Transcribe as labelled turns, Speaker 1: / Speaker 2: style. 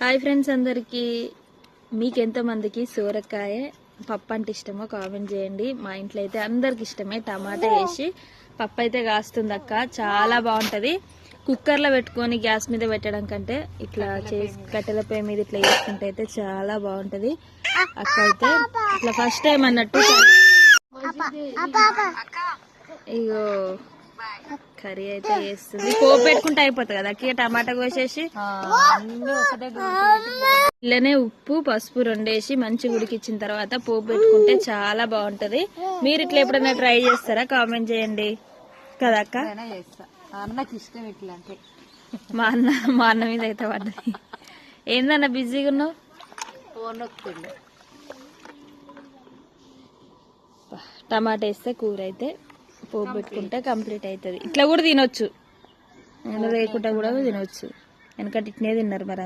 Speaker 1: Hi friends, అందరికీ మీకు ఎంతమందికి సోరకాయ పప్పు అంటే ఇష్టమో కామెంట్ చేయండి. మా ఇంట్లో అయితే అందరికి ఇష్టమే. టమాటా వేసి పప్పు అయితే కాస్తుంది అక్క, చాలా బాగుంటుంది. కుక్కర్లో పెట్టుకొని గ్యాస్ మీద పెట్టడం కంటే ఇట్లా చేసి కట్టెల పొయ్యి మీద ఇట్లా వేసుకుంటే అయితే చాలా బాగుంటుంది. అక్క అయితే ఇట్లా ఫస్ట్ టైం అన్నట్టు ఇగో కర్రీ అయితే వేస్తుంది. పోపు పెట్టుకుంటే అయిపోతుంది కదా అక్క. టమాటా కోసేసి ఇలానే ఉప్పు పసుపు రెండేసి మంచిగా ఉడికిచ్చిన తర్వాత పోపు పెట్టుకుంటే చాలా బాగుంటది. మీరు ఇట్లా ఎప్పుడైనా ట్రై చేస్తారా? కామెంట్ చేయండి కదా అక్క.
Speaker 2: అన్నకి ఇష్టం ఇట్లా అంటే.
Speaker 1: మా అన్న మీద అయితే పడ్డది. ఏందన్న బిజీగా ఉన్నావు? టమాటా వేస్తే కూర అయితే పోపు పెట్టుకుంటే కంప్లీట్ అవుతుంది. ఇట్లా కూడా తినొచ్చు, లేకుండా కూడా తినొచ్చు. ఎందుకంటే ఇట్నే తిన్నారు మరి.